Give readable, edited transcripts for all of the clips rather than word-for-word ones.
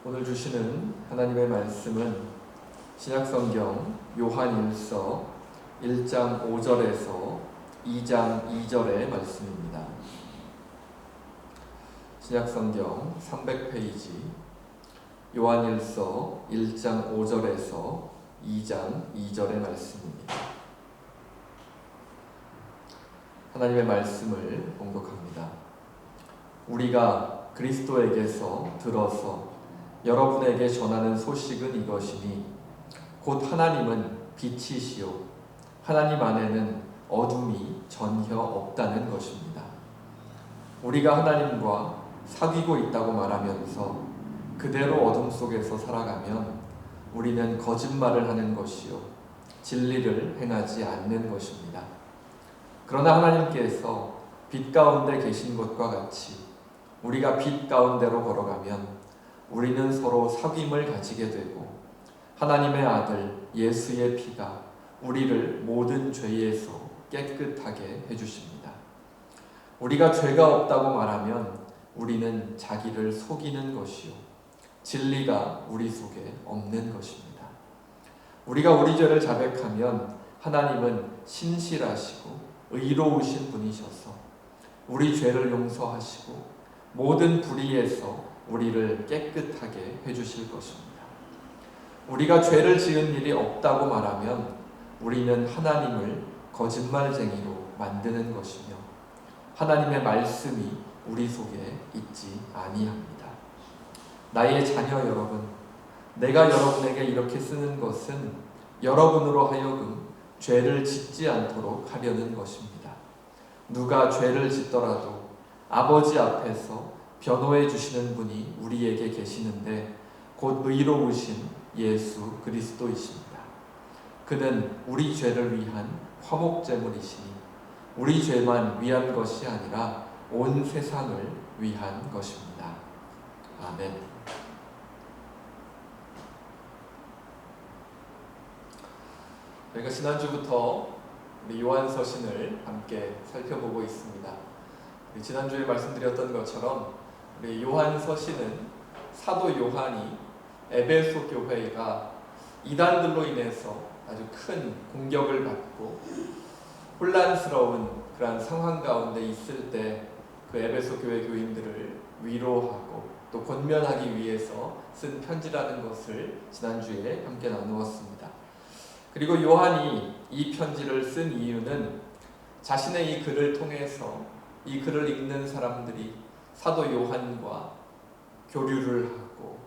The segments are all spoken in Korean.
오늘 주시는 하나님의 말씀은 신약성경 요한일서 1장 5절에서 2장 2절의 말씀입니다. 신약성경 300페이지 요한일서 1장 5절에서 2장 2절의 말씀입니다. 하나님의 말씀을 봉독합니다. 우리가 그리스도에게서 들어서 여러분에게 전하는 소식은 이것이니 곧 하나님은 빛이시요 하나님 안에는 어둠이 전혀 없다는 것입니다. 우리가 하나님과 사귀고 있다고 말하면서 그대로 어둠 속에서 살아가면 우리는 거짓말을 하는 것이요 진리를 행하지 않는 것입니다. 그러나 하나님께서 빛 가운데 계신 것과 같이 우리가 빛 가운데로 걸어가면 우리는 서로 사귐을 가지게 되고 하나님의 아들 예수의 피가 우리를 모든 죄에서 깨끗하게 해주십니다. 우리가 죄가 없다고 말하면 우리는 자기를 속이는 것이요 진리가 우리 속에 없는 것입니다. 우리가 우리 죄를 자백하면 하나님은 신실하시고 의로우신 분이셔서 우리 죄를 용서하시고 모든 불의에서 우리를 깨끗하게 해주실 것입니다. 우리가 죄를 지은 일이 없다고 말하면 우리는 하나님을 거짓말쟁이로 만드는 것이며 하나님의 말씀이 우리 속에 있지 아니합니다. 나의 자녀 여러분, 내가 여러분에게 이렇게 쓰는 것은 여러분으로 하여금 죄를 짓지 않도록 하려는 것입니다. 누가 죄를 짓더라도 아버지 앞에서 변호해 주시는 분이 우리에게 계시는데 곧 의로우신 예수 그리스도이십니다. 그는 우리 죄를 위한 화목제물이시니 우리 죄만 위한 것이 아니라 온 세상을 위한 것입니다. 아멘. 저희가 지난주부터 우리 요한서신을 함께 살펴보고 있습니다. 지난주에 말씀드렸던 것처럼 우리 요한서신은 사도 요한이 에베소 교회가 이단들로 인해서 아주 큰 공격을 받고 혼란스러운 그러한 상황 가운데 있을 때 그 에베소 교회 교인들을 위로하고 또 권면하기 위해서 쓴 편지라는 것을 지난주에 함께 나누었습니다. 그리고 요한이 이 편지를 쓴 이유는 자신의 이 글을 통해서 이 글을 읽는 사람들이 사도 요한과 교류를 하고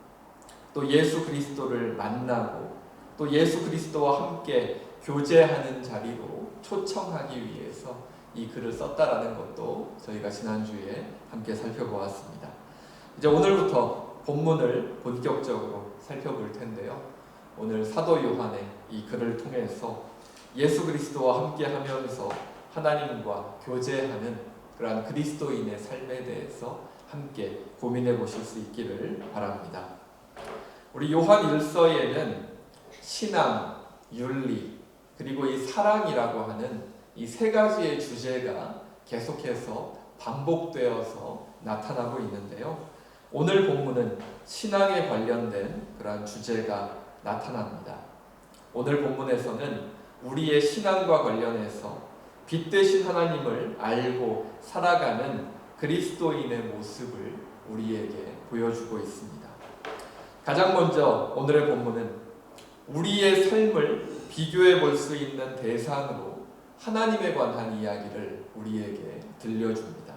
또 예수 그리스도를 만나고 또 예수 그리스도와 함께 교제하는 자리로 초청하기 위해서 이 글을 썼다라는 것도 저희가 지난주에 함께 살펴보았습니다. 이제 오늘부터 본문을 본격적으로 살펴볼 텐데요. 오늘 사도 요한의 이 글을 통해서 예수 그리스도와 함께 하면서 하나님과 교제하는 그러한 그리스도인의 삶에 대해서 함께 고민해 보실 수 있기를 바랍니다. 우리 요한 1서에는 신앙, 윤리, 그리고 이 사랑이라고 하는 이 세 가지의 주제가 계속해서 반복되어서 나타나고 있는데요. 오늘 본문은 신앙에 관련된 그러한 주제가 나타납니다. 오늘 본문에서는 우리의 신앙과 관련해서 빛 되신 하나님을 알고 살아가는 그리스도인의 모습을 우리에게 보여주고 있습니다. 가장 먼저 오늘의 본문은 우리의 삶을 비교해 볼 수 있는 대상으로 하나님에 관한 이야기를 우리에게 들려줍니다.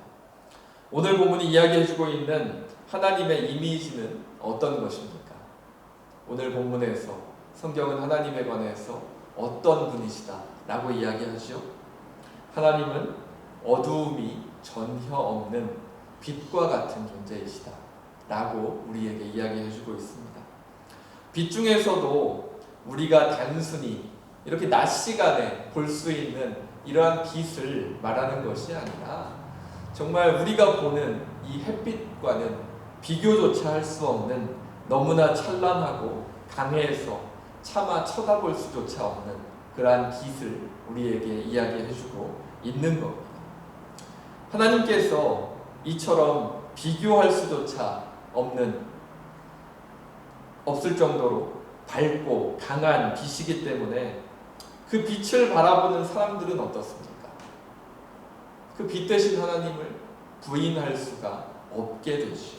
오늘 본문이 이야기해주고 있는 하나님의 이미지는 어떤 것입니까? 오늘 본문에서 성경은 하나님에 관해서 어떤 분이시다 라고 이야기하죠. 하나님은 어두움이 전혀 없는 빛과 같은 존재이시다 라고 우리에게 이야기해주고 있습니다. 빛 중에서도 우리가 단순히 이렇게 낮 시간에 볼 수 있는 이러한 빛을 말하는 것이 아니라 정말 우리가 보는 이 햇빛과는 비교조차 할 수 없는 너무나 찬란하고 강해서 차마 쳐다볼 수조차 없는 그러한 빛을 우리에게 이야기해주고 있는 겁니다. 하나님께서 이처럼 비교할 수조차 없는 없을 정도로 밝고 강한 빛이기 때문에 그 빛을 바라보는 사람들은 어떻습니까? 그 빛 대신 하나님을 부인할 수가 없게 되죠.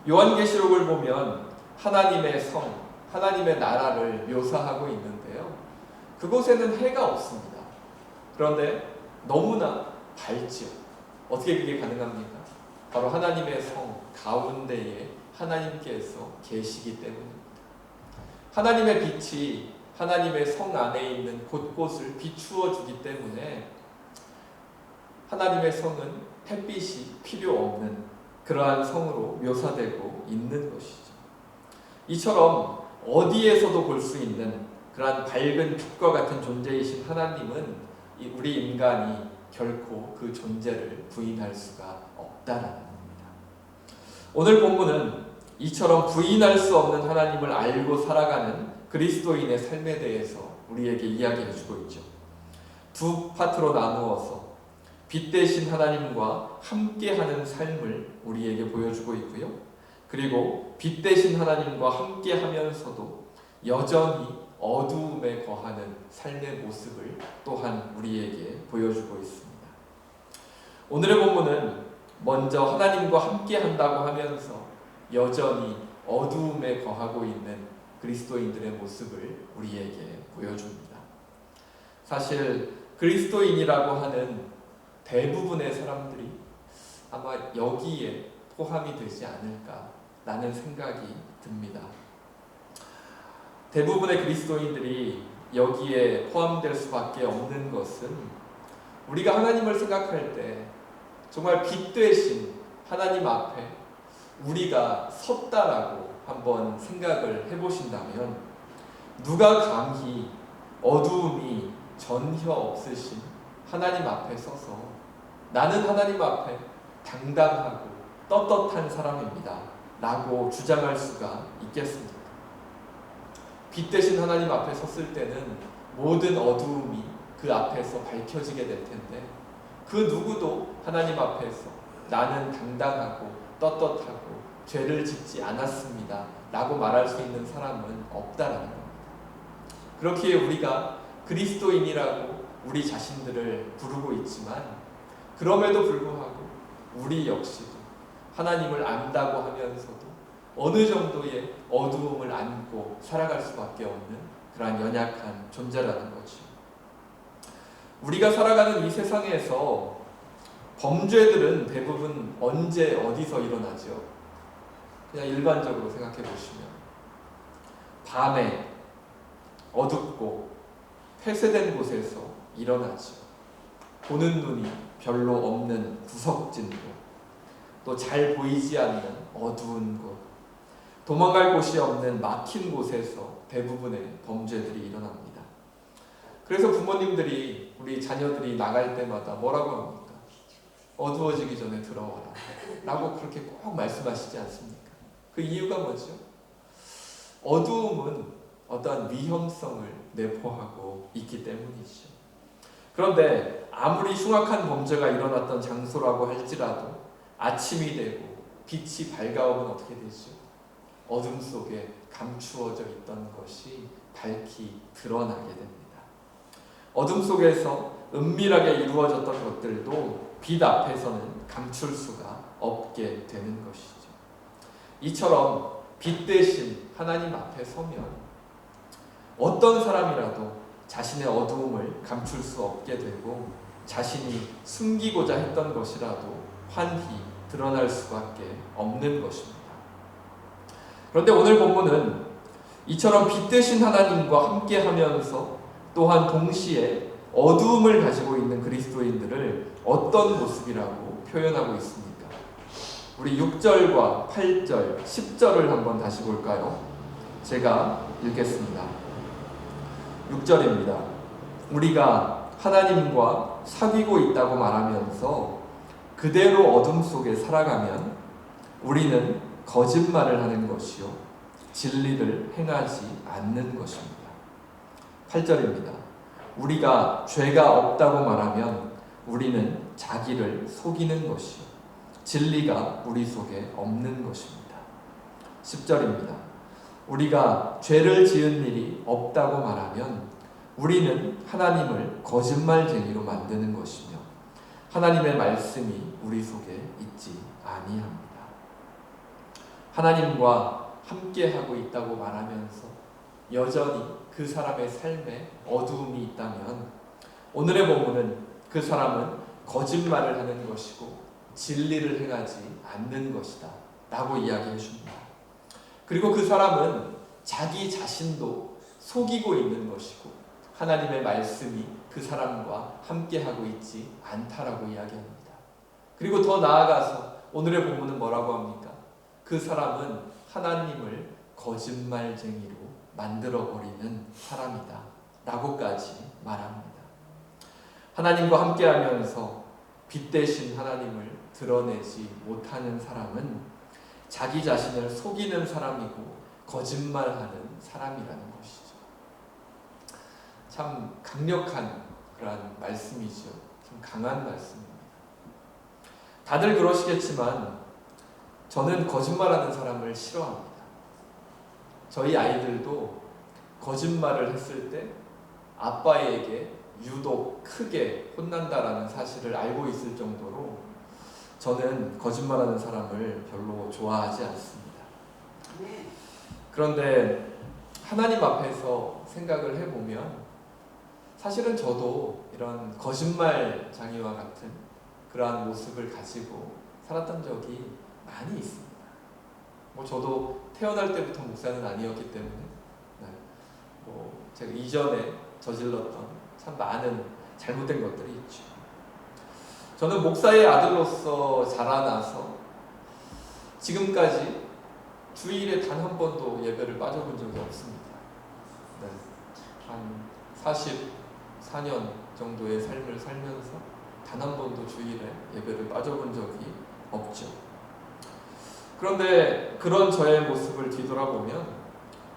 요한계시록을 보면 하나님의 성, 하나님의 나라를 묘사하고 있는데요. 그곳에는 해가 없습니다. 그런데 너무나 밝지요. 어떻게 그게 가능합니까? 바로 하나님의 성 가운데에 하나님께서 계시기 때문입니다. 하나님의 빛이 하나님의 성 안에 있는 곳곳을 비추어 주기 때문에 하나님의 성은 햇빛이 필요 없는 그러한 성으로 묘사되고 있는 것이죠. 이처럼 어디에서도 볼 수 있는 그러한 밝은 빛과 같은 존재이신 하나님은 우리 인간이 결코 그 존재를 부인할 수가 없다는 겁니다. 오늘 본문은 이처럼 부인할 수 없는 하나님을 알고 살아가는 그리스도인의 삶에 대해서 우리에게 이야기해 주고 있죠. 두 파트로 나누어서 빛 대신 하나님과 함께하는 삶을 우리에게 보여주고 있고요. 그리고 빛 대신 하나님과 함께하면서도 여전히 어두움에 거하는 삶의 모습을 또한 우리에게 보여주고 있습니다. 오늘의 본문은 먼저 하나님과 함께한다고 하면서 여전히 어두움에 거하고 있는 그리스도인들의 모습을 우리에게 보여줍니다. 사실 그리스도인이라고 하는 대부분의 사람들이 아마 여기에 포함이 되지 않을까라는 생각이 듭니다. 대부분의 그리스도인들이 여기에 포함될 수밖에 없는 것은 우리가 하나님을 생각할 때 정말 빛 되신 하나님 앞에 우리가 섰다라고 한번 생각을 해보신다면 누가 감히 어두움이 전혀 없으신 하나님 앞에 서서 나는 하나님 앞에 당당하고 떳떳한 사람입니다 라고 주장할 수가 있겠습니까? 빛 대신 하나님 앞에 섰을 때는 모든 어두움이 그 앞에서 밝혀지게 될 텐데 그 누구도 하나님 앞에서 나는 당당하고 떳떳하고 죄를 짓지 않았습니다 라고 말할 수 있는 사람은 없다라는 겁니다. 그렇기에 우리가 그리스도인이라고 우리 자신들을 부르고 있지만 그럼에도 불구하고 우리 역시도 하나님을 안다고 하면서도 어느 정도의 어두움을 안고 살아갈 수밖에 없는 그러한 연약한 존재라는 거죠. 우리가 살아가는 이 세상에서 범죄들은 대부분 언제 어디서 일어나죠? 그냥 일반적으로 생각해 보시면 밤에 어둡고 폐쇄된 곳에서 일어나죠. 보는 눈이 별로 없는 구석진 곳, 또 잘 보이지 않는 어두운 곳, 도망갈 곳이 없는 막힌 곳에서 대부분의 범죄들이 일어납니다. 그래서 부모님들이 우리 자녀들이 나갈 때마다 뭐라고 합니까? 어두워지기 전에 들어와라 라고 그렇게 꼭 말씀하시지 않습니까? 그 이유가 뭐죠? 어두움은 어떠한 위험성을 내포하고 있기 때문이죠. 그런데 아무리 흉악한 범죄가 일어났던 장소라고 할지라도 아침이 되고 빛이 밝아오면 어떻게 되죠? 어둠 속에 감추어져 있던 것이 밝히 드러나게 됩니다. 어둠 속에서 은밀하게 이루어졌던 것들도 빛 앞에서는 감출 수가 없게 되는 것이죠. 이처럼 빛 대신 하나님 앞에 서면 어떤 사람이라도 자신의 어두움을 감출 수 없게 되고 자신이 숨기고자 했던 것이라도 환히 드러날 수밖에 없는 것입니다. 그런데 오늘 본문은 이처럼 빛 대신 하나님과 함께하면서 또한 동시에 어두움을 가지고 있는 그리스도인들을 어떤 모습이라고 표현하고 있습니까? 우리 6절과 8절, 10절을 한번 다시 볼까요? 제가 읽겠습니다. 6절입니다. 우리가 하나님과 사귀고 있다고 말하면서 그대로 어둠 속에 살아가면 우리는 거짓말을 하는 것이요 진리를 행하지 않는 것입니다. 8절입니다. 우리가 죄가 없다고 말하면 우리는 자기를 속이는 것이요 진리가 우리 속에 없는 것입니다. 10절입니다. 우리가 죄를 지은 일이 없다고 말하면 우리는 하나님을 거짓말쟁이로 만드는 것이며 하나님의 말씀이 우리 속에 있지 아니합니다. 하나님과 함께하고 있다고 말하면서 여전히 그 사람의 삶에 어두움이 있다면 오늘의 본문은 그 사람은 거짓말을 하는 것이고 진리를 행하지 않는 것이다 라고 이야기해 줍니다. 그리고 그 사람은 자기 자신도 속이고 있는 것이고 하나님의 말씀이 그 사람과 함께하고 있지 않다라고 이야기합니다. 그리고 더 나아가서 오늘의 본문은 뭐라고 합니까? 그 사람은 하나님을 거짓말쟁이로 만들어버리는 사람이다 라고까지 말합니다. 하나님과 함께하면서 빛 대신 하나님을 드러내지 못하는 사람은 자기 자신을 속이는 사람이고 거짓말하는 사람이라는 것이죠. 참 강력한 그런 말씀이죠. 참 강한 말씀입니다. 다들 그러시겠지만 저는 거짓말하는 사람을 싫어합니다. 저희 아이들도 거짓말을 했을 때 아빠에게 유독 크게 혼난다라는 사실을 알고 있을 정도로 저는 거짓말하는 사람을 별로 좋아하지 않습니다. 그런데 하나님 앞에서 생각을 해보면 사실은 저도 이런 거짓말쟁이와 같은 그러한 모습을 가지고 살았던 적이 많이 있습니다. 저도 태어날 때부터 목사는 아니었기 때문에 제가 이전에 저질렀던 참 많은 잘못된 것들이 있죠. 저는 목사의 아들로서 자라나서 지금까지 주일에 단 한 번도 예배를 빠져본 적이 없습니다. 한 44년 정도의 삶을 살면서 단 한 번도 주일에 예배를 빠져본 적이 없죠. 그런데 그런 저의 모습을 뒤돌아보면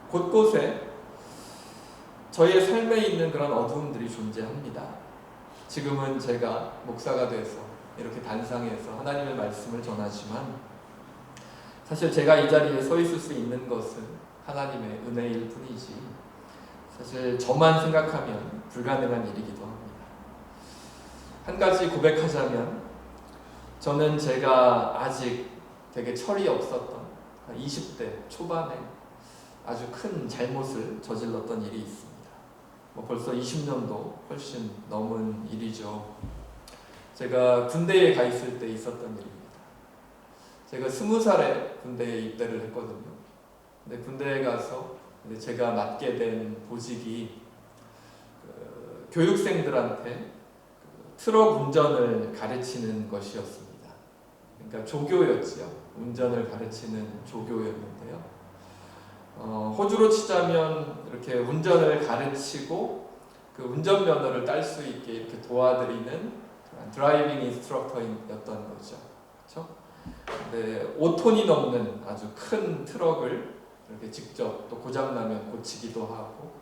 곳곳에 저의 삶에 있는 그런 어두움들이 존재합니다. 지금은 제가 목사가 돼서 이렇게 단상에서 하나님의 말씀을 전하지만 사실 제가 이 자리에 서 있을 수 있는 것은 하나님의 은혜일 뿐이지 사실 저만 생각하면 불가능한 일이기도 합니다. 한 가지 고백하자면 저는 제가 아직 되게 철이 없었던 20대 초반에 아주 큰 잘못을 저질렀던 일이 있습니다. 벌써 20년도 훨씬 넘은 일이죠. 제가 군대에 가 있을 때 있었던 일입니다. 제가 20살에 군대에 입대를 했거든요. 근데 군대에 가서 제가 맡게 된 보직이 교육생들한테 트럭 운전을 가르치는 것이었습니다. 그러니까 조교였지요. 운전을 가르치는 조교였는데요. 호주로 치자면 이렇게 운전을 가르치고 그 운전면허를 딸 수 있게 이렇게 도와드리는 드라이빙 인스트럭터였던 거죠. 그렇죠? 근데 5톤이 넘는 아주 큰 트럭을 이렇게 직접 또 고장나면 고치기도 하고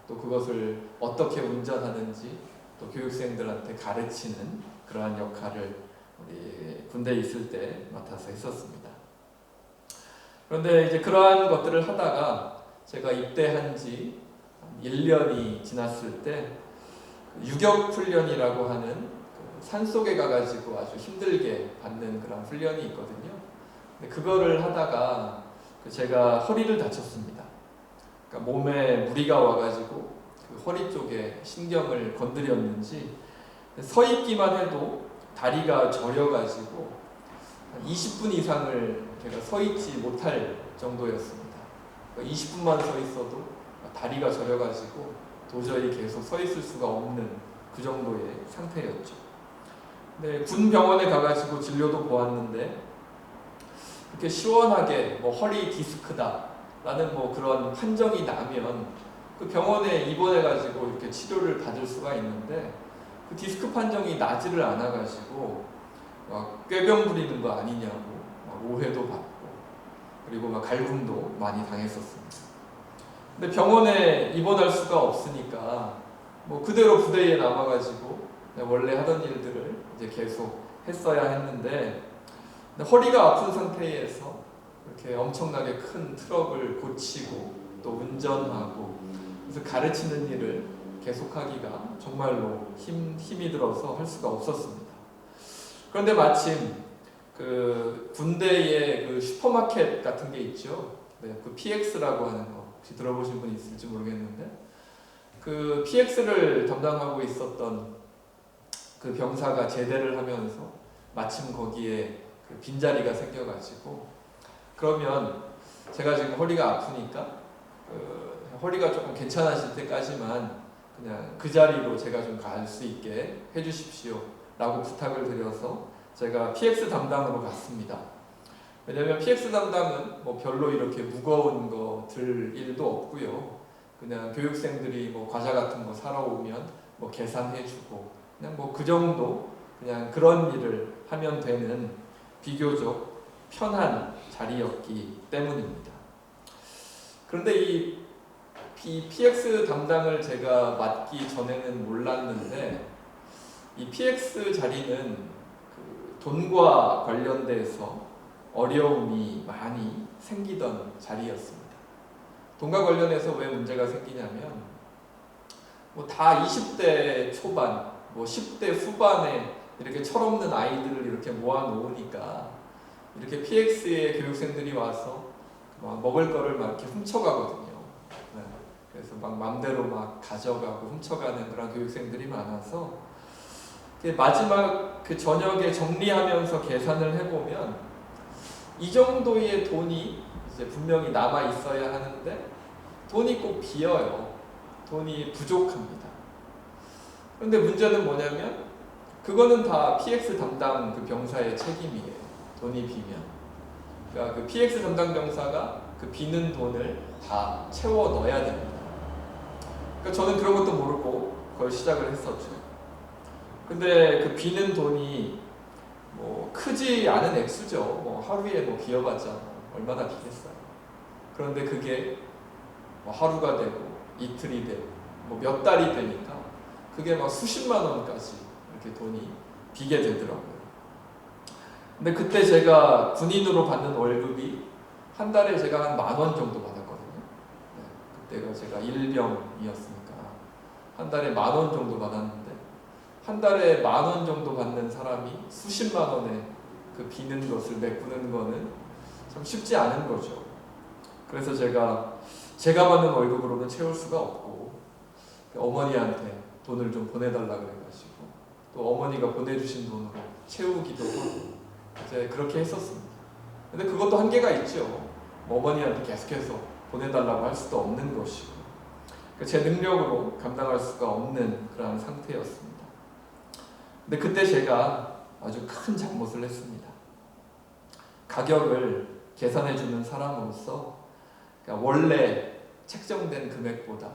또 그것을 어떻게 운전하는지 또 교육생들한테 가르치는 그러한 역할을 우리 군대에 있을 때 맡아서 했었습니다. 그런데 이제 그러한 것들을 하다가 제가 입대한 지 1년이 지났을 때 유격훈련이라고 하는 산속에 가가지고 아주 힘들게 받는 그런 훈련이 있거든요. 근데 그거를 하다가 제가 허리를 다쳤습니다. 그러니까 몸에 무리가 와가지고 그 허리 쪽에 신경을 건드렸는지 서 있기만 해도 다리가 저려가지고 20분 이상을 제가 서 있지 못할 정도였습니다. 20분만 서 있어도 다리가 저려가지고 도저히 계속 서 있을 수가 없는 그 정도의 상태였죠. 근데 군 병원에 가가지고 진료도 보았는데 이렇게 시원하게 허리 디스크다라는 그런 판정이 나면 그 병원에 입원해가지고 이렇게 치료를 받을 수가 있는데 그 디스크 판정이 나지를 않아가지고 막 꾀병 부리는 거 아니냐고 막 오해도 받고 그리고 막 갈굼도 많이 당했었습니다. 근데 병원에 입원할 수가 없으니까 그대로 부대에 남아가지고 원래 하던 일들을 이제 계속 했어야 했는데 허리가 아픈 상태에서 이렇게 엄청나게 큰 트럭을 고치고 또 운전하고, 그래서 가르치는 일을 계속하기가 정말로 힘이 들어서 할 수가 없었습니다. 그런데 마침 그 군대에 그 슈퍼마켓 같은 게 있죠. 네, 그 PX라고 하는 거 혹시 들어보신 분 있을지 모르겠는데, 그 PX를 담당하고 있었던 그 병사가 제대를 하면서 마침 거기에 그 빈자리가 생겨가지고, 그러면 제가 지금 허리가 아프니까 허리가 조금 괜찮아질 때까지만 그냥 그 자리로 제가 좀 갈 수 있게 해주십시오 라고 부탁을 드려서 제가 PX 담당으로 갔습니다. 왜냐면 PX 담당은 뭐 별로 이렇게 무거운 거 들 일도 없고요. 그냥 교육생들이 뭐 과자 같은 거 사러 오면 뭐 계산해주고, 그냥 뭐 그 정도, 그냥 그런 일을 하면 되는 비교적 편한 자리였기 때문입니다. 그런데 이 PX 담당을 제가 맡기 전에는 몰랐는데, 이 PX 자리는 그 돈과 관련돼서 어려움이 많이 생기던 자리였습니다. 돈과 관련해서 왜 문제가 생기냐면, 뭐 다 20대 초반, 뭐 10대 후반에 이렇게 철없는 아이들을 이렇게 모아 놓으니까 이렇게 PX의 교육생들이 와서 막 먹을 거를 막 이렇게 훔쳐가거든요. 네. 그래서 막 맘대로 막 가져가고 훔쳐가는 그런 교육생들이 많아서, 마지막 그 저녁에 정리하면서 계산을 해보면 이 정도의 돈이 이제 분명히 남아 있어야 하는데 돈이 꼭 비어요. 돈이 부족합니다. 그런데 문제는 뭐냐면, 그거는 다 PX 담당 그 병사의 책임이에요. 돈이 비면. 그러니까 그 PX 담당 병사가 그 비는 돈을 다 채워 넣어야 됩니다. 그러니까 저는 그런 것도 모르고 그걸 시작을 했었죠. 근데 그 비는 돈이 뭐 크지 않은 액수죠. 뭐 하루에 뭐 비어봤자 얼마나 비겠어요. 그런데 그게 뭐 하루가 되고 이틀이 되고 뭐 몇 달이 되니까 그게 막 수십만 원까지 이렇게 돈이 비게 되더라고요. 근데 그때 제가 군인으로 받는 월급이 한 달에 제가 한 10,000원 정도 받았거든요. 네, 그때가 제가 일병이었으니까 한 달에 10,000원 정도 받았는데, 한 달에 10,000원 정도 받는 사람이 수십만 원에 그 비는 것을 메꾸는 거는 참 쉽지 않은 거죠. 그래서 제가 받는 월급으로는 채울 수가 없고, 어머니한테 돈을 좀 보내달라 그래가지고 또 어머니가 보내주신 돈으로 채우기도 하고 이제 그렇게 했었습니다. 근데 그것도 한계가 있죠. 뭐 어머니한테 계속해서 보내달라고 할 수도 없는 것이고, 제 능력으로 감당할 수가 없는 그런 상태였습니다. 근데 그때 제가 아주 큰 잘못을 했습니다. 가격을 계산해주는 사람으로서, 그러니까 원래 책정된 금액보다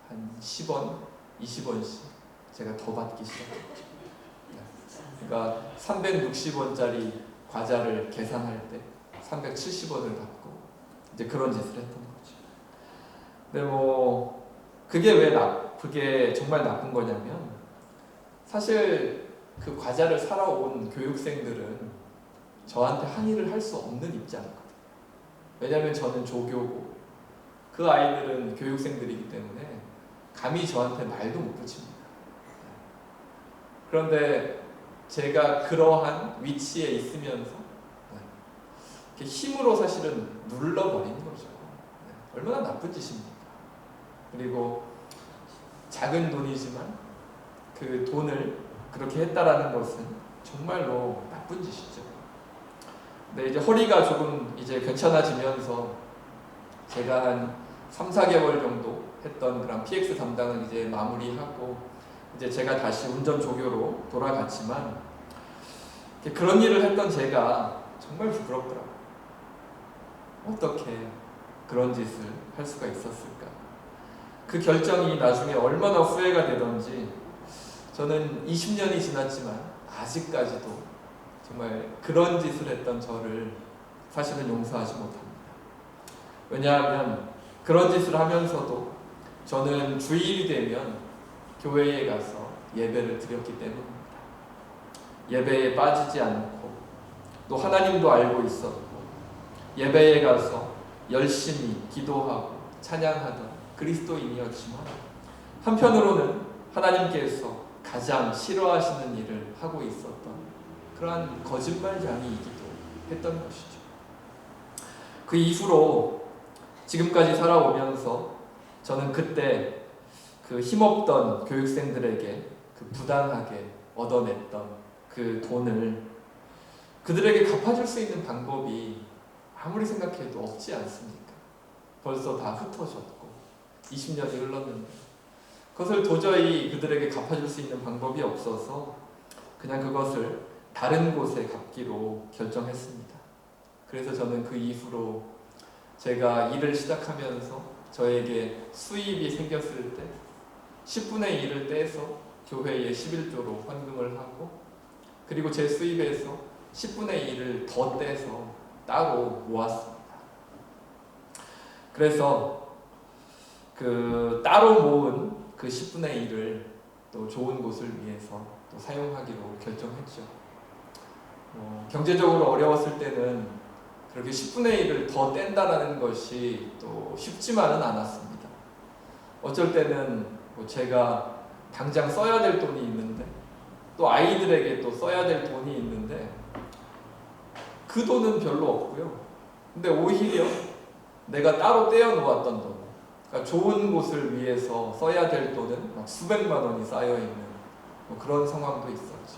한 10원, 20원씩 제가 더 받기 시작했죠. 그러니까 360원짜리 과자를 계산할 때 370원을 받고 이제 그런 짓을 했던 거죠. 근데 뭐 그게 정말 나쁜 거냐면, 사실 그 과자를 사러 온 교육생들은 저한테 항의를 할 수 없는 입장이거든요. 왜냐하면 저는 조교고 그 아이들은 교육생들이기 때문에 감히 저한테 말도 못 붙입니다. 그런데 제가 그러한 위치에 있으면서 힘으로 사실은 눌러버린 거죠. 얼마나 나쁜 짓입니까? 그리고 작은 돈이지만 그 돈을 그렇게 했다라는 것은 정말로 나쁜 짓이죠. 근데 이제 허리가 조금 이제 괜찮아지면서 제가 한 3-4개월 정도 했던 그런 PX 담당을 이제 마무리하고 이제 제가 다시 운전 조교로 돌아갔지만, 그런 일을 했던 제가 정말 부끄럽더라고요. 어떻게 그런 짓을 할 수가 있었을까? 그 결정이 나중에 얼마나 후회가 되던지, 저는 20년이 지났지만 아직까지도 정말 그런 짓을 했던 저를 사실은 용서하지 못합니다. 왜냐하면 그런 짓을 하면서도 저는 주일이 되면 교회에 가서 예배를 드렸기 때문입니다. 예배에 빠지지 않고 또 하나님도 알고 있었고 예배에 가서 열심히 기도하고 찬양하던 그리스도인이었지만 한편으로는 하나님께서 가장 싫어하시는 일을 하고 있었던 그러한 거짓말장이이기도 했던 것이죠. 그 이후로 지금까지 살아오면서 저는 그때 그 힘없던 교육생들에게 그 부당하게 얻어냈던 그 돈을 그들에게 갚아줄 수 있는 방법이 아무리 생각해도 없지 않습니까? 벌써 다 흩어졌고 20년이 흘렀는데 그것을 도저히 그들에게 갚아줄 수 있는 방법이 없어서 그냥 그것을 다른 곳에 갚기로 결정했습니다. 그래서 저는 그 이후로 제가 일을 시작하면서 저에게 수입이 생겼을 때 10분의 1을 떼서 교회에 11조로 헌금을 하고 그리고 제 수입에서 10분의 1을 더 떼서 따로 모았습니다. 그래서 그 따로 모은 그 10분의 1을 또 좋은 곳을 위해서 또 사용하기로 결정했죠. 경제적으로 어려웠을 때는 그렇게 10분의 1을 더 뗀다라는 것이 또 쉽지만은 않았습니다. 어쩔 때는 제가 당장 써야 될 돈이 있는데 또 아이들에게 또 써야 될 돈이 있는데 그 돈은 별로 없고요. 근데 오히려 내가 따로 떼어 놓았던 돈, 그러니까 좋은 곳을 위해서 써야 될 돈은 막 수백만 원이 쌓여 있는 그런 상황도 있었죠.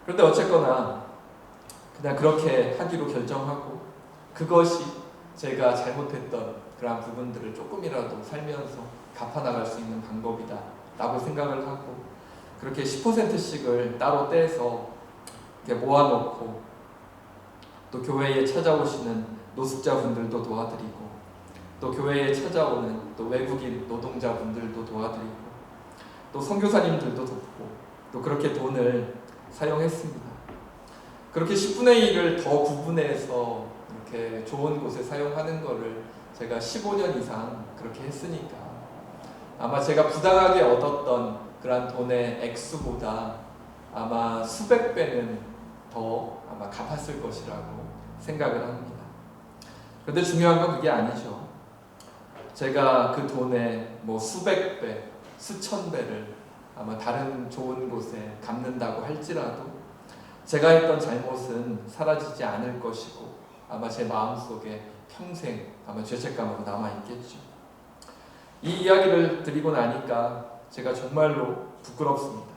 그런데 어쨌거나 그냥 그렇게 하기로 결정하고 그것이 제가 잘못했던 그러한 부분들을 조금이라도 살면서 갚아나갈 수 있는 방법이다 라고 생각을 하고 그렇게 10%씩을 따로 떼서 이렇게 모아놓고 또 교회에 찾아오시는 노숙자분들도 도와드리고 또 교회에 찾아오는 또 외국인 노동자분들도 도와드리고 또 선교사님들도 돕고 또 그렇게 돈을 사용했습니다. 그렇게 10분의 1을 더 구분해서 이렇게 좋은 곳에 사용하는 거를 제가 15년 이상 그렇게 했으니까 아마 제가 부당하게 얻었던 그런 돈의 액수보다 아마 수백 배는 더 아마 갚았을 것이라고 생각을 합니다. 그런데 중요한 건 그게 아니죠. 제가 그 돈의 뭐 수백 배, 수천 배를 아마 다른 좋은 곳에 갚는다고 할지라도 제가 했던 잘못은 사라지지 않을 것이고 아마 제 마음속에 평생 아마 죄책감으로 남아있겠죠. 이 이야기를 드리고 나니까 제가 정말로 부끄럽습니다.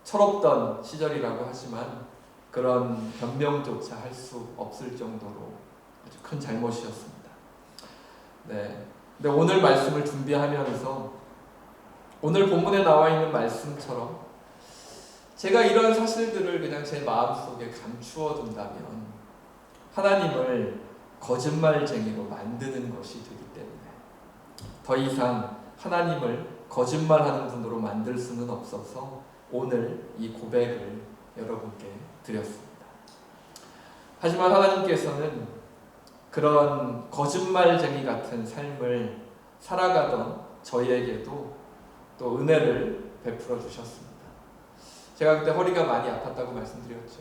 철없던 시절이라고 하지만 그런 변명조차 할 수 없을 정도로 아주 큰 잘못이었습니다. 네. 근데 오늘 말씀을 준비하면서 오늘 본문에 나와 있는 말씀처럼 제가 이런 사실들을 그냥 제 마음속에 감추어 둔다면 하나님을 거짓말쟁이로 만드는 것이 되기 때문에 더 이상 하나님을 거짓말하는 분으로 만들 수는 없어서 오늘 이 고백을 여러분께 드렸습니다. 하지만 하나님께서는 그런 거짓말쟁이 같은 삶을 살아가던 저희에게도 또 은혜를 베풀어 주셨습니다. 제가 그때 허리가 많이 아팠다고 말씀드렸죠.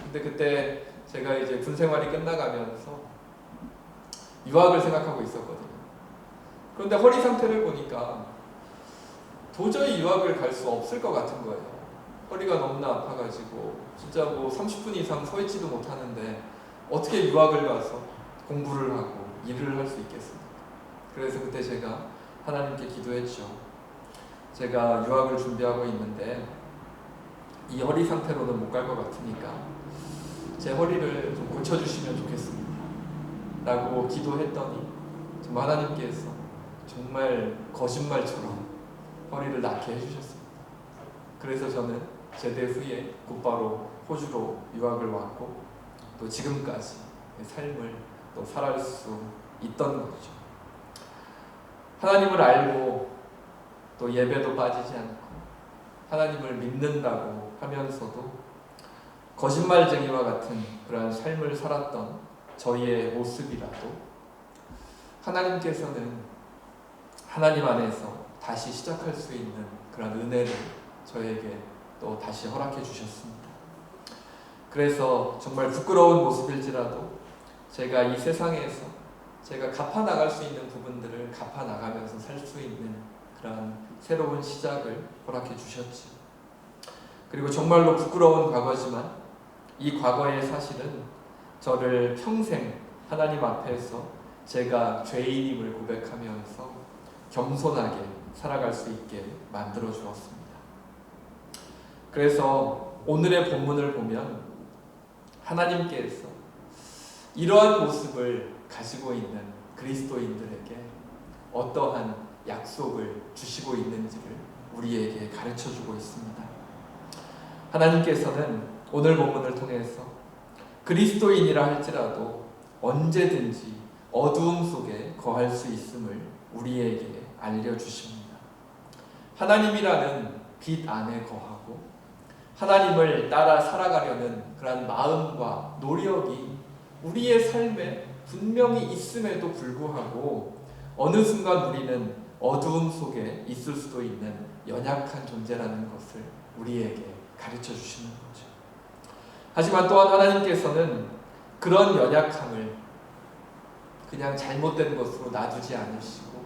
근데 그때 제가 이제 군 생활이 끝나가면서 유학을 생각하고 있었거든요. 그런데 허리 상태를 보니까 도저히 유학을 갈 수 없을 것 같은 거예요. 허리가 너무나 아파가지고 진짜 뭐 30분 이상 서 있지도 못하는데 어떻게 유학을 가서 공부를 하고 일을 할 수 있겠습니까? 그래서 그때 제가 하나님께 기도했죠. 제가 유학을 준비하고 있는데 이 허리 상태로는 못 갈 것 같으니까 제 허리를 좀 고쳐주시면 좋겠습니다 라고 기도했더니 정말 하나님께서 정말 거짓말처럼 허리를 낫게 해주셨습니다. 그래서 저는 제대 후에 곧바로 호주로 유학을 왔고 또 지금까지 삶을 또 살아갈 수 있던 거죠. 하나님을 알고 또 예배도 빠지지 않고 하나님을 믿는다고 하면서도 거짓말쟁이와 같은 그러한 삶을 살았던 저희의 모습이라도 하나님께서는 하나님 안에서 다시 시작할 수 있는 그런 은혜를 저에게 또 다시 허락해 주셨습니다. 그래서 정말 부끄러운 모습일지라도 제가 이 세상에서 제가 갚아 나갈 수 있는 부분들을 갚아 나가면서 살 수 있는 그런 새로운 시작을 허락해 주셨지. 그리고 정말로 부끄러운 과거지만 이 과거의 사실은 저를 평생 하나님 앞에서 제가 죄인임을 고백하면서 겸손하게 살아갈 수 있게 만들어 주었습니다. 그래서 오늘의 본문을 보면 하나님께서 이러한 모습을 가지고 있는 그리스도인들에게 어떠한 약속을 주시고 있는지를 우리에게 가르쳐 주고 있습니다. 하나님께서는 오늘 본문을 통해서 그리스도인이라 할지라도 언제든지 어두움 속에 거할 수 있음을 우리에게 알려주십니다. 하나님이라는 빛 안에 거하고 하나님을 따라 살아가려는 그런 마음과 노력이 우리의 삶에 분명히 있음에도 불구하고 어느 순간 우리는 어두움 속에 있을 수도 있는 연약한 존재라는 것을 우리에게 가르쳐 주시는 거죠. 하지만 또한 하나님께서는 그런 연약함을 그냥 잘못된 것으로 놔두지 않으시고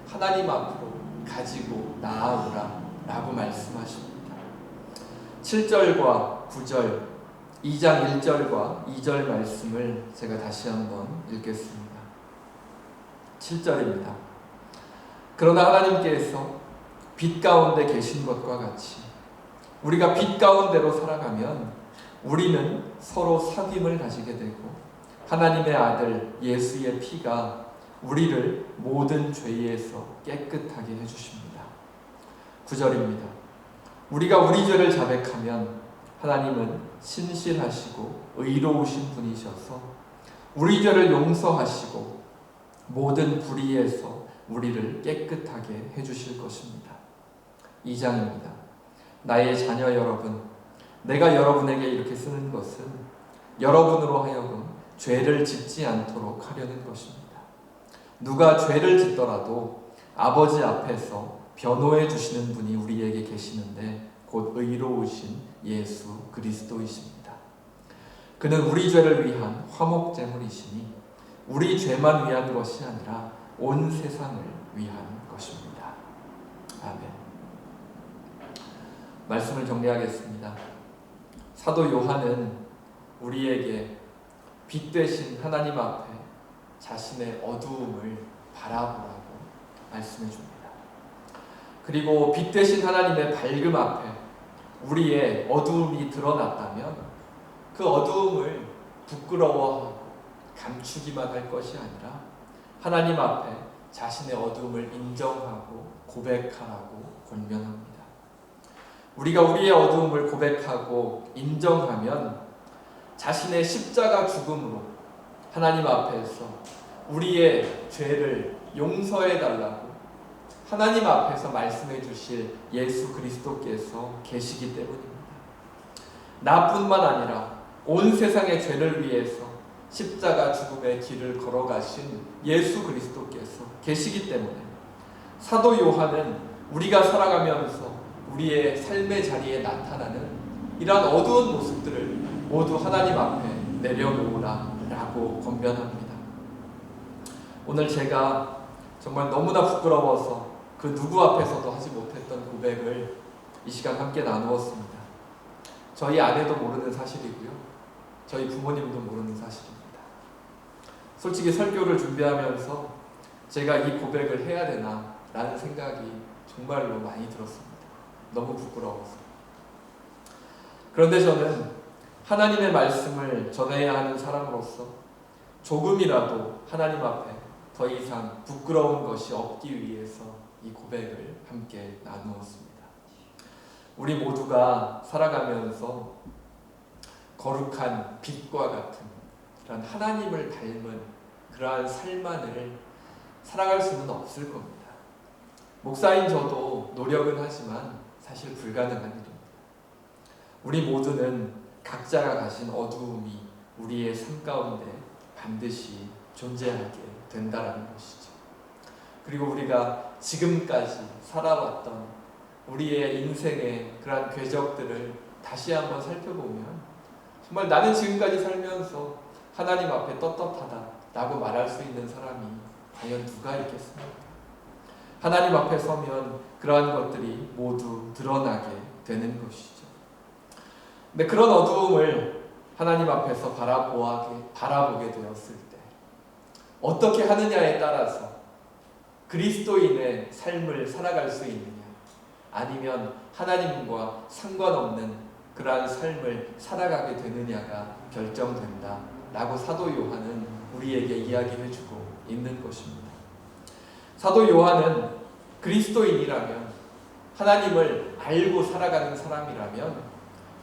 하나님 앞으로 가지고 나아오라 라고 말씀하십니다. 7절과 9절, 2장 1절과 2절 말씀을 제가 다시 한번 읽겠습니다. 7절입니다. 그러나 하나님께서 빛 가운데 계신 것과 같이 우리가 빛 가운데로 살아가면 우리는 서로 사귐을 가지게 되고 하나님의 아들 예수의 피가 우리를 모든 죄에서 깨끗하게 해주십니다. 9절입니다. 우리가 우리 죄를 자백하면 하나님은 신실하시고 의로우신 분이셔서 우리 죄를 용서하시고 모든 불의에서 우리를 깨끗하게 해주실 것입니다. 2장입니다. 나의 자녀 여러분, 내가 여러분에게 이렇게 쓰는 것은 여러분으로 하여금 죄를 짓지 않도록 하려는 것입니다. 누가 죄를 짓더라도 아버지 앞에서 변호해 주시는 분이 우리에게 계시는데 곧 의로우신 예수 그리스도이십니다. 그는 우리 죄를 위한 화목제물이시니 우리 죄만 위한 것이 아니라 온 세상을 위한 것입니다. 아멘. 말씀을 정리하겠습니다. 사도 요한은 우리에게 빛 되신 하나님 앞에 자신의 어두움을 바라보라고 말씀해 줍니다. 그리고 빛 되신 하나님의 밝음 앞에 우리의 어두움이 드러났다면 그 어두움을 부끄러워하고 감추기만 할 것이 아니라 하나님 앞에 자신의 어두움을 인정하고 고백하라고 권면합니다. 우리가 우리의 어두움을 고백하고 인정하면 자신의 십자가 죽음으로 하나님 앞에서 우리의 죄를 용서해 달라고 하나님 앞에서 말씀해 주실 예수 그리스도께서 계시기 때문입니다. 나뿐만 아니라 온 세상의 죄를 위해서 십자가 죽음의 길을 걸어가신 예수 그리스도께서 계시기 때문에 사도 요한은 우리가 살아가면서 우리의 삶의 자리에 나타나는 이러한 어두운 모습들을 모두 하나님 앞에 내려놓으라 라고 권면합니다. 오늘 제가 정말 너무나 부끄러워서 그 누구 앞에서도 하지 못했던 고백을 이 시간 함께 나누었습니다. 저희 아내도 모르는 사실이고요. 저희 부모님도 모르는 사실입니다. 솔직히 설교를 준비하면서 제가 이 고백을 해야 되나 라는 생각이 정말로 많이 들었습니다. 너무 부끄러워서. 그런데 저는 하나님의 말씀을 전해야 하는 사람으로서 조금이라도 하나님 앞에 더 이상 부끄러운 것이 없기 위해서 이 고백을 함께 나누었습니다. 우리 모두가 살아가면서 거룩한 빛과 같은 그런 하나님을 닮은 그러한 삶만을 살아갈 수는 없을 겁니다. 목사인 저도 노력은 하지만 사실 불가능한 일입니다. 우리 모두는 각자가 가진 어두움이 우리의 삶 가운데 반드시 존재하게 된다는 것이죠. 그리고 우리가 지금까지 살아왔던 우리의 인생의 그러한 궤적들을 다시 한번 살펴보면 정말 나는 지금까지 살면서 하나님 앞에 떳떳하다, 라고 말할 수 있는 사람이 과연 누가 있겠습니까? 하나님 앞에 서면 그러한 것들이 모두 드러나게 되는 것이죠. 근데 그런 어두움을 하나님 앞에서 바라보게 되었을 때 어떻게 하느냐에 따라서 그리스도인의 삶을 살아갈 수 있느냐, 아니면 하나님과 상관없는 그러한 삶을 살아가게 되느냐가 결정된다 라고 사도 요한은 우리에게 이야기해주고 있는 것입니다. 사도 요한은 그리스도인이라면, 하나님을 알고 살아가는 사람이라면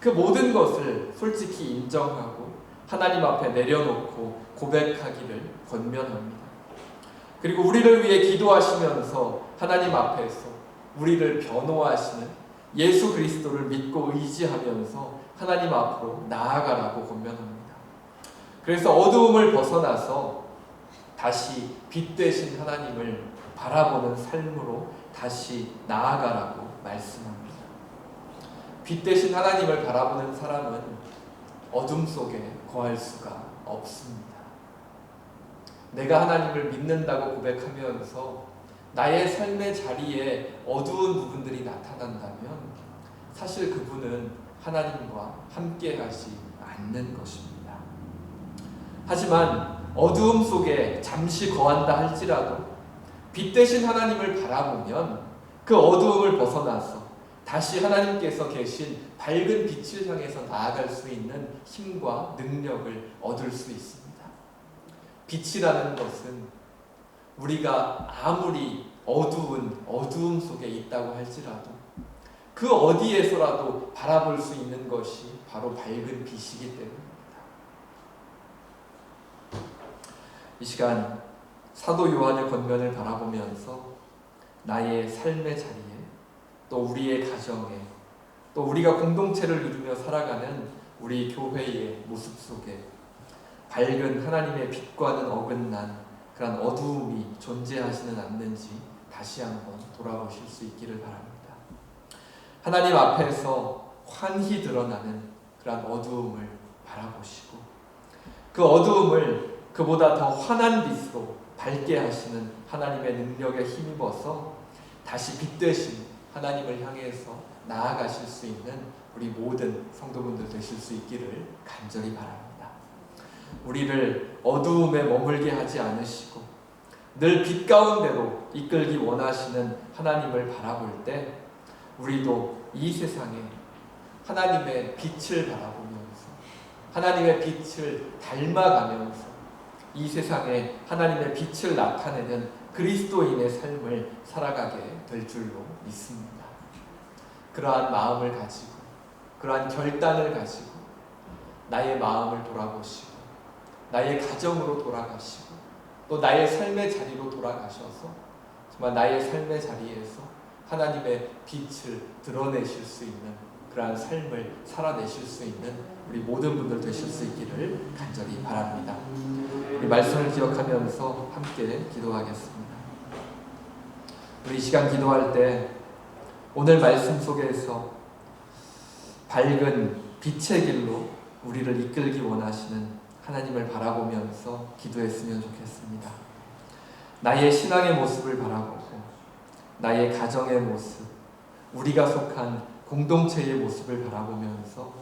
그 모든 것을 솔직히 인정하고 하나님 앞에 내려놓고 고백하기를 권면합니다. 그리고 우리를 위해 기도하시면서 하나님 앞에서 우리를 변호하시는 예수 그리스도를 믿고 의지하면서 하나님 앞으로 나아가라고 권면합니다. 그래서 어두움을 벗어나서 다시 빛 되신 하나님을 바라보는 삶으로 다시 나아가라고 말씀합니다. 빛 되신 하나님을 바라보는 사람은 어둠 속에 거할 수가 없습니다. 내가 하나님을 믿는다고 고백하면서 나의 삶의 자리에 어두운 부분들이 나타난다면 사실 그분은 하나님과 함께하지 않는 것입니다. 하지만 어두움 속에 잠시 거한다 할지라도 빛 되신 하나님을 바라보면 그 어두움을 벗어나서 다시 하나님께서 계신 밝은 빛을 향해서 나아갈 수 있는 힘과 능력을 얻을 수 있습니다. 빛이라는 것은 우리가 아무리 어두움 속에 있다고 할지라도 그 어디에서라도 바라볼 수 있는 것이 바로 밝은 빛이기 때문입니다. 이 시간 사도 요한의 권면을 바라보면서 나의 삶의 자리에, 또 우리의 가정에, 또 우리가 공동체를 이루며 살아가는 우리 교회의 모습 속에 밝은 하나님의 빛과는 어긋난 그런 어두움이 존재하지는 않는지 다시 한번 돌아보실 수 있기를 바랍니다. 하나님 앞에서 환히 드러나는 그런 어두움을 바라보시고 그 어두움을 그보다 더 환한 빛으로 밝게 하시는 하나님의 능력에 힘입어서 다시 빛 되신 하나님을 향해서 나아가실 수 있는 우리 모든 성도분들 되실 수 있기를 간절히 바랍니다. 우리를 어두움에 머물게 하지 않으시고 늘 빛 가운데로 이끌기 원하시는 하나님을 바라볼 때 우리도 이 세상에 하나님의 빛을 바라보면서 하나님의 빛을 닮아가면서 이 세상에 하나님의 빛을 나타내는 그리스도인의 삶을 살아가게 될 줄로 믿습니다. 그러한 마음을 가지고, 그러한 결단을 가지고 나의 마음을 돌아보시고 나의 가정으로 돌아가시고 또 나의 삶의 자리로 돌아가셔서 정말 나의 삶의 자리에서 하나님의 빛을 드러내실 수 있는 그러한 삶을 살아내실 수 있는 우리 모든 분들 되실 수 있기를 간절히 바랍니다. 우리 말씀을 기억하면서 함께 기도하겠습니다. 우리 이 시간 기도할 때 오늘 말씀 속에서 밝은 빛의 길로 우리를 이끌기 원하시는 하나님을 바라보면서 기도했으면 좋겠습니다. 나의 신앙의 모습을 바라보고 나의 가정의 모습, 우리가 속한 공동체의 모습을 바라보면서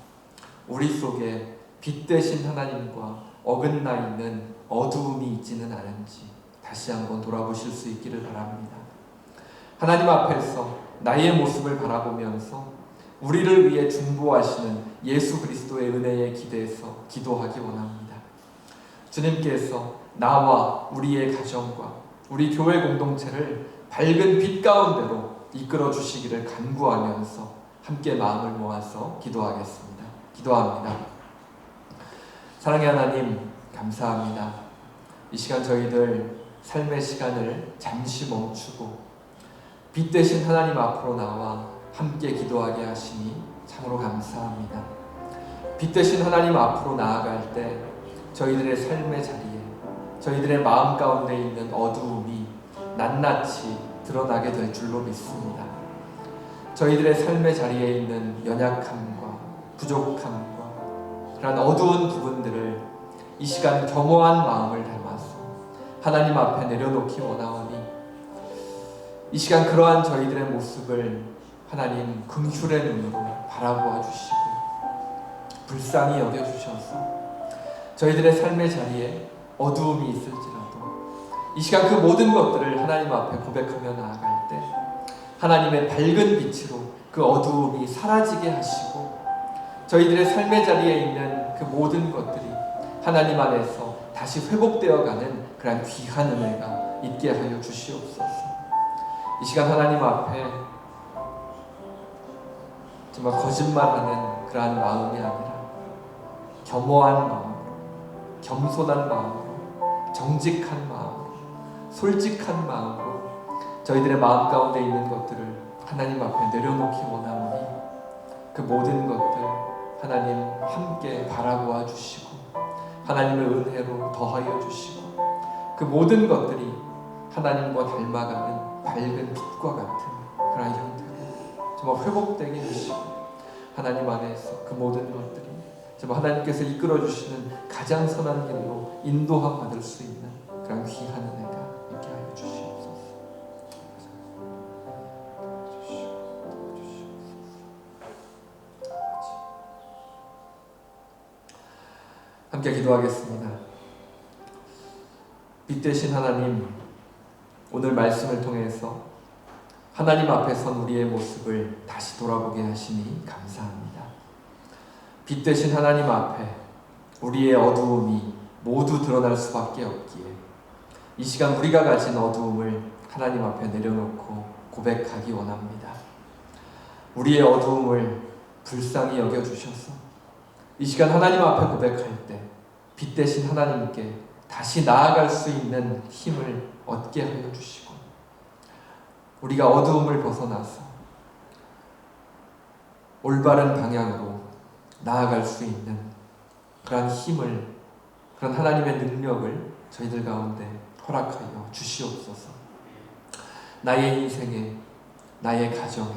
우리 속에 빛 되신 하나님과 어긋나 있는 어두움이 있지는 않은지 다시 한번 돌아보실 수 있기를 바랍니다. 하나님 앞에서 나의 모습을 바라보면서 우리를 위해 중보하시는 예수 그리스도의 은혜에 기대서 기도하기 원합니다. 주님께서 나와 우리의 가정과 우리 교회 공동체를 밝은 빛 가운데로 이끌어 주시기를 간구하면서 함께 마음을 모아서 기도하겠습니다. 기도합니다. 사랑의 하나님, 감사합니다. 이 시간 저희들 삶의 시간을 잠시 멈추고 빛 되신 하나님 앞으로 나와 함께 기도하게 하시니 참으로 감사합니다. 빛 되신 하나님 앞으로 나아갈 때 저희들의 삶의 자리에, 저희들의 마음 가운데 있는 어두움이 낱낱이 드러나게 될 줄로 믿습니다. 저희들의 삶의 자리에 있는 연약함과 부족함과 그런 어두운 부분들을 이 시간 겸허한 마음을 담아서 하나님 앞에 내려놓기 원하오니 이 시간 그러한 저희들의 모습을 하나님 긍휼의 눈으로 바라보아 주시고 불쌍히 여겨주셔서 저희들의 삶의 자리에 어두움이 있을지라도 이 시간 그 모든 것들을 하나님 앞에 고백하며 나아갈 때 하나님의 밝은 빛으로 그 어두움이 사라지게 하시고 저희들의 삶의 자리에 있는 그 모든 것들이 하나님 안에서 다시 회복되어가는 그러한 귀한 은혜가 있게 하여 주시옵소서. 이 시간 하나님 앞에 정말 거짓말하는 그러한 마음이 아니라 겸허한 마음으로, 겸손한 마음으로, 정직한 마음으로, 솔직한 마음으로 저희들의 마음 가운데 있는 것들을 하나님 앞에 내려놓기 원하오니 그 모든 것들 하나님 함께 바라보아 주시고 하나님의 은혜로 더하여 주시고 그 모든 것들이 하나님과 닮아가는 밝은 빛과 같은 그런 형태로 정말 회복되게 해주시고 하나님 안에서 그 모든 것들이 정말 하나님께서 이끌어 주시는 가장 선한 길로 인도함 받을 수 있는 그런 귀한 은혜가 있게 하여 주시옵소서. 함께 기도하겠습니다. 빛 되신 하나님, 오늘 말씀을 통해서 하나님 앞에 선 우리의 모습을 다시 돌아보게 하시니 감사합니다. 빛 되신 하나님 앞에 우리의 어두움이 모두 드러날 수밖에 없기에 이 시간 우리가 가진 어두움을 하나님 앞에 내려놓고 고백하기 원합니다. 우리의 어두움을 불쌍히 여겨주셔서 이 시간 하나님 앞에 고백할 때 빛 되신 하나님께 다시 나아갈 수 있는 힘을 얻게 하여 주시고 우리가 어두움을 벗어나서 올바른 방향으로 나아갈 수 있는 그런 힘을, 그런 하나님의 능력을 저희들 가운데 허락하여 주시옵소서. 나의 인생에, 나의 가정에,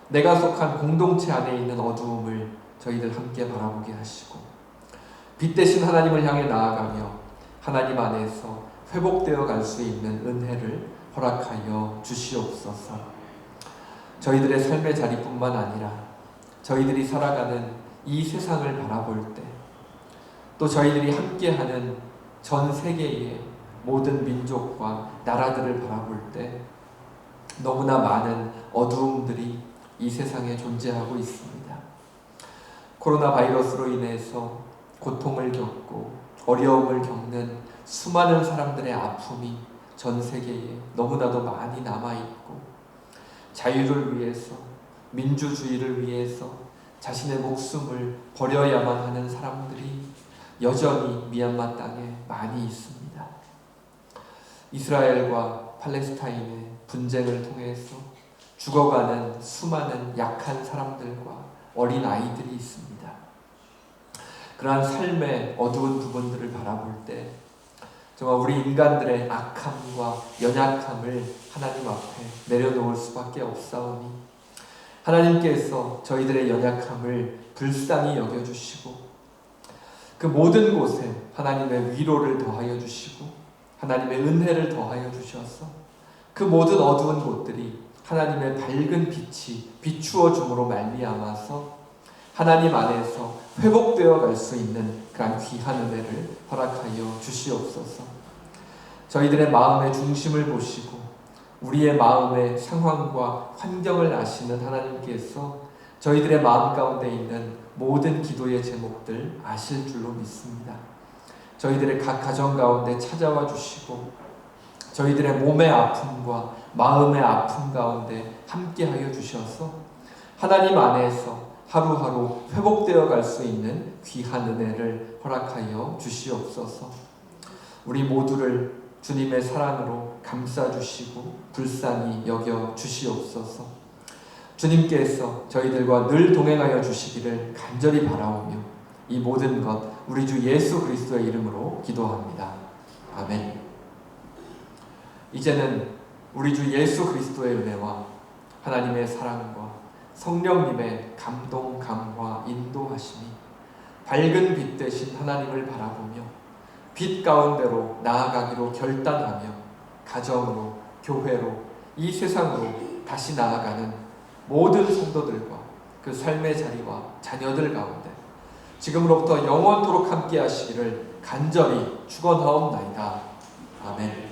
내가 속한 공동체 안에 있는 어두움을 저희들 함께 바라보게 하시고 빛 되신 하나님을 향해 나아가며 하나님 안에서 회복되어 갈 수 있는 은혜를 허락하여 주시옵소서. 저희들의 삶의 자리뿐만 아니라 저희들이 살아가는 이 세상을 바라볼 때 또 저희들이 함께하는 전 세계의 모든 민족과 나라들을 바라볼 때 너무나 많은 어두움들이 이 세상에 존재하고 있습니다. 코로나 바이러스로 인해서 고통을 겪고 어려움을 겪는 수많은 사람들의 아픔이 전 세계에 너무나도 많이 남아있고 자유를 위해서, 민주주의를 위해서 자신의 목숨을 버려야만 하는 사람들이 여전히 미얀마 땅에 많이 있습니다. 이스라엘과 팔레스타인의 분쟁을 통해서 죽어가는 수많은 약한 사람들과 어린 아이들이 있습니다. 그러한 삶의 어두운 부분들을 바라볼 때 정말 우리 인간들의 악함과 연약함을 하나님 앞에 내려놓을 수밖에 없사오니 하나님께서 저희들의 연약함을 불쌍히 여겨주시고 그 모든 곳에 하나님의 위로를 더하여 주시고 하나님의 은혜를 더하여 주셔서 그 모든 어두운 곳들이 하나님의 밝은 빛이 비추어 줌으로 말미암아서 하나님 안에서 회복되어 갈 수 있는 그런 귀한 은혜를 허락하여 주시옵소서. 저희들의 마음의 중심을 보시고 우리의 마음의 상황과 환경을 아시는 하나님께서 저희들의 마음 가운데 있는 모든 기도의 제목들 아실 줄로 믿습니다. 저희들의 각 가정 가운데 찾아와 주시고 저희들의 몸의 아픔과 마음의 아픔 가운데 함께하여 주셔서 하나님 안에서 하루하루 회복되어 갈 수 있는 귀한 은혜를 허락하여 주시옵소서. 우리 모두를 주님의 사랑으로 감싸주시고 불쌍히 여겨 주시옵소서. 주님께서 저희들과 늘 동행하여 주시기를 간절히 바라오며 이 모든 것 우리 주 예수 그리스도의 이름으로 기도합니다. 아멘. 이제는 우리 주 예수 그리스도의 은혜와 하나님의 사랑과 성령님의 감동, 감화, 인도하심이 밝은 빛 되신 하나님을 바라보며 빛 가운데로 나아가기로 결단하며 가정으로, 교회로, 이 세상으로 다시 나아가는 모든 성도들과 그 삶의 자리와 자녀들 가운데 지금으로부터 영원토록 함께 하시기를 간절히 축원하옵나이다. 아멘.